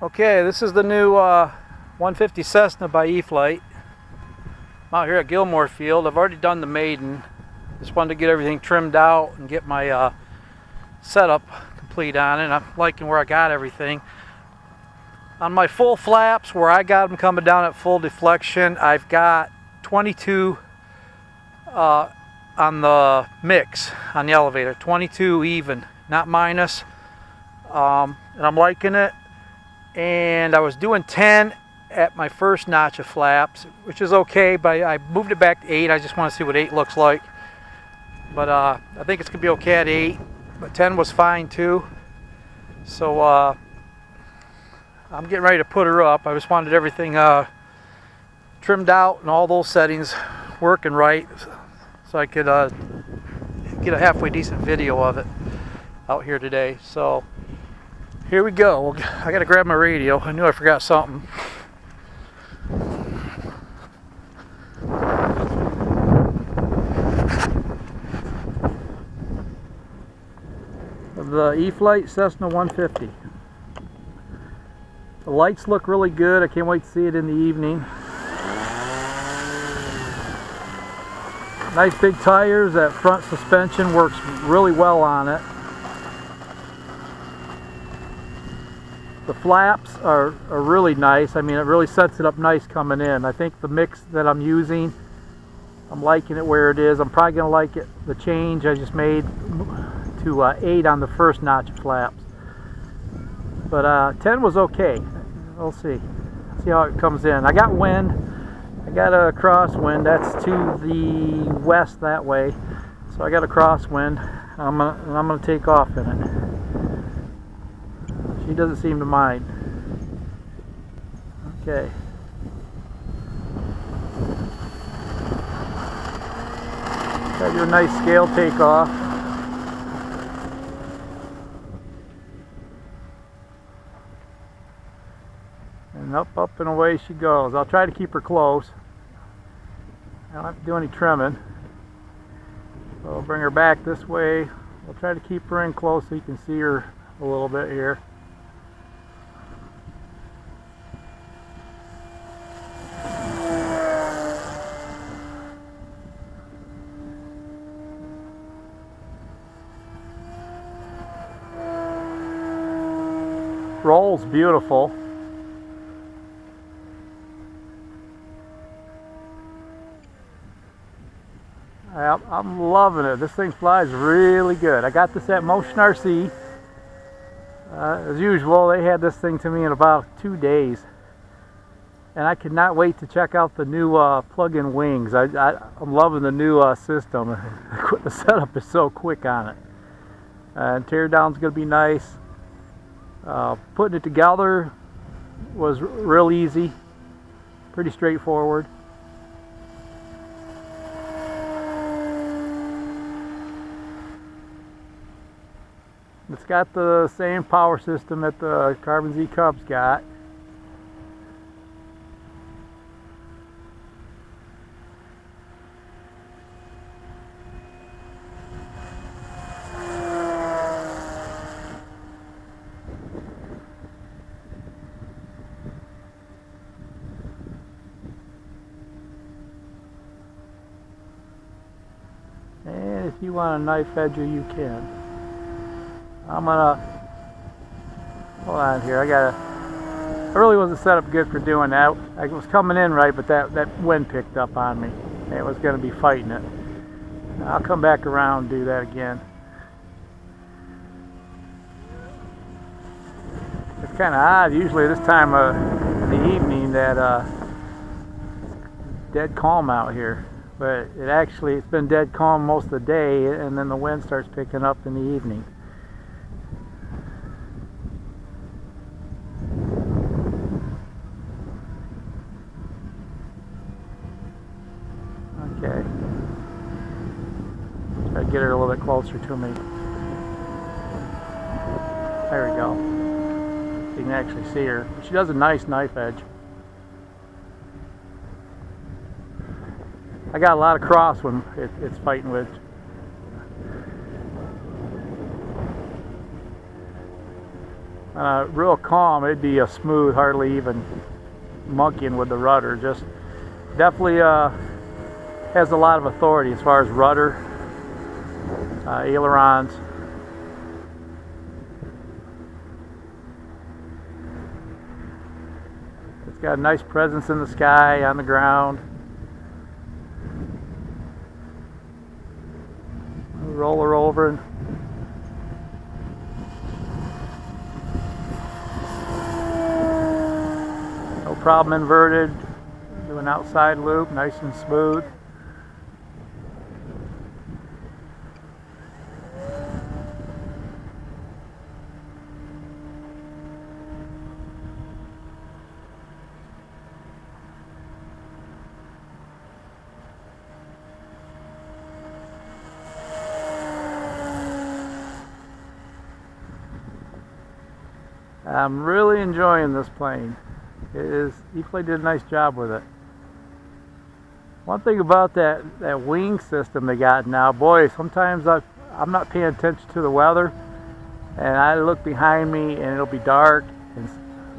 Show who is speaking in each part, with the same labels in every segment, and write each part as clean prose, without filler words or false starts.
Speaker 1: Okay, this is the new 150 Cessna by Eflight. I'm out here at Gilmore Field. I've already done the maiden. Just wanted to get everything trimmed out and get my setup complete on it. I'm liking where I got everything. On my full flaps, where I got them coming down at full deflection, I've got 22 on the mix on the elevator, 22 even, not minus. And I'm liking it. And I was doing 10 at my first notch of flaps, which is okay, but I moved it back to 8. I just want to see what 8 looks like. But I think it's going to be okay at 8, but 10 was fine too. So I'm getting ready to put her up. I just wanted everything trimmed out and all those settings working right so I could get a halfway decent video of it out here today. So here we go. I gotta grab my radio. I knew I forgot something. The Eflight Cessna 150. The lights look really good. I can't wait to see it in the evening. Nice big tires. That front suspension works really well on it. The flaps are really nice. I mean, it really sets it up nice coming in. I think the mix that I'm using, I'm liking it where it is. I'm probably going to like it, the change I just made to 8 on the first notch of flaps. But 10 was okay. We'll see. See how it comes in. I got wind. I got a crosswind. That's to the west that way. So I got a crosswind. I'm gonna take off in it. She doesn't seem to mind. Okay. Got your nice scale takeoff. And up and away she goes. I'll try to keep her close. I don't have to do any trimming. So I'll bring her back this way. I'll try to keep her in close so you can see her a little bit here. Rolls beautiful. I'm loving it. This thing flies really good. I got this at Motion RC. As usual, they had this thing to me in about 2 days. And I could not wait to check out the new plug-in wings. I'm loving the new system. The setup is so quick on it. And teardown's going to be nice. Putting it together was real easy. Pretty straightforward. It's got the same power system that the Carbon Z Cubs got. And if you want a knife edger, you can. I'm gonna hold on here. I really wasn't set up good for doing that. I was coming in right, but that wind picked up on me. It was gonna be fighting it. I'll come back around and do that again. It's kind of odd. Usually this time in the evening that it's dead calm out here, but it's been dead calm most of the day, and then the wind starts picking up in the evening. Okay. Try to get her a little bit closer to me. There we go. You can actually see her. She does a nice knife edge. I got a lot of cross when it's fighting with. real calm, it'd be a smooth, hardly even monkeying with the rudder. Just definitely has a lot of authority as far as rudder, ailerons. It's got a nice presence in the sky, on the ground. Roll her over. No problem inverted. Do an outside loop, nice and smooth. I'm really enjoying this plane. Eflight did a nice job with it. One thing about that wing system they got now, boy, sometimes I'm not paying attention to the weather, and I look behind me and it'll be dark and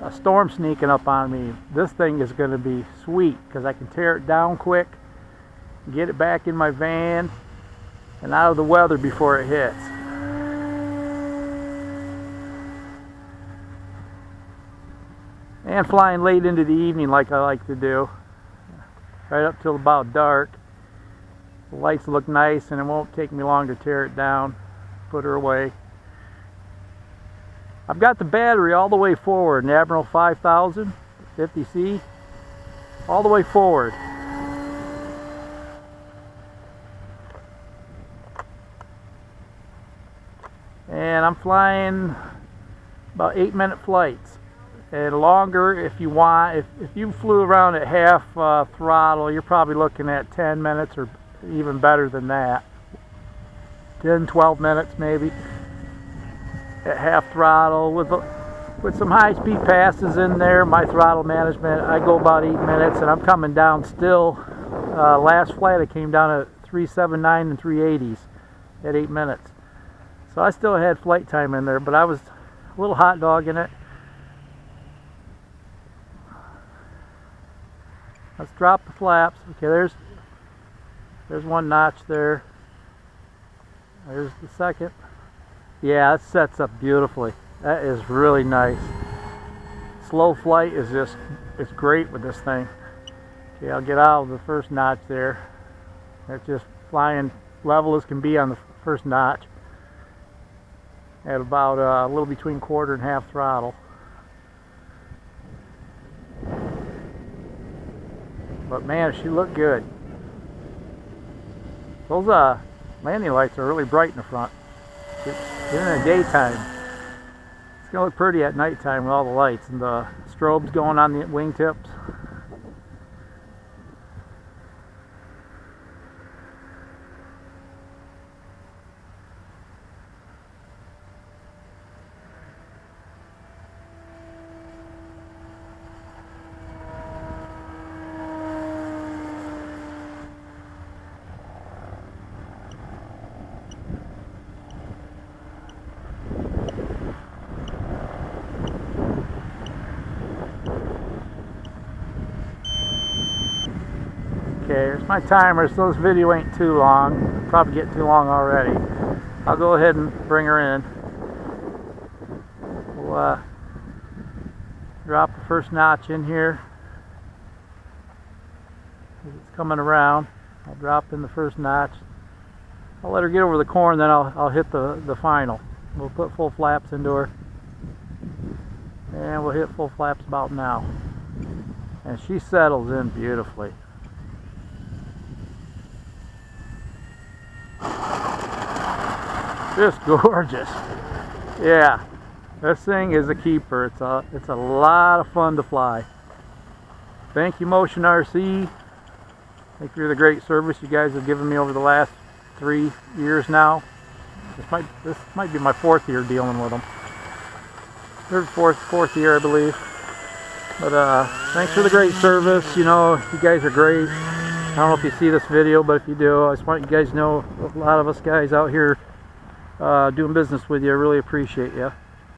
Speaker 1: a storm sneaking up on me. This thing is going to be sweet because I can tear it down quick, get it back in my van, and out of the weather before it hits. And flying late into the evening like I like to do, right up till about dark. The lights look nice and it won't take me long to tear it down, put her away. I've got the battery all the way forward, an Admiral 5000 50C, all the way forward. And I'm flying about 8-minute flights. And longer if you want. If you flew around at half throttle, you're probably looking at 10 minutes or even better than that. 10, 12 minutes maybe at half throttle. With some high-speed passes in there, my throttle management, I go about 8 minutes, and I'm coming down still. Last flight I came down at 379 and 380s at 8 minutes. So I still had flight time in there, but I was a little hot dogging it. Let's drop the flaps. Okay, there's one notch there. There's the second. Yeah, that sets up beautifully. That is really nice. Slow flight is it's great with this thing. Okay, I'll get out of the first notch there. That's just flying level as can be on the first notch. At about a little between quarter and half throttle. But man, she looked good. Those landing lights are really bright in the front. Even in the daytime. It's going to look pretty at nighttime with all the lights and the strobes going on the wingtips. Okay, there's my timer, so this video ain't too long. Probably getting too long already. I'll go ahead and bring her in. We'll drop the first notch in here. As it's coming around, I'll drop in the first notch. I'll let her get over the corn, then I'll hit the final. We'll put full flaps into her. And we'll hit full flaps about now. And she settles in beautifully. Just gorgeous. Yeah, this thing is a keeper. It's a lot of fun to fly. Thank you, Motion RC. Thank you for the great service you guys have given me over the last 3 years now. This might be my 4th year dealing with them. Third, fourth year, I believe. But thanks for the great service. You know, you guys are great. I don't know if you see this video, but if you do, I just want you guys to know a lot of us guys out here doing business with you. I really appreciate you.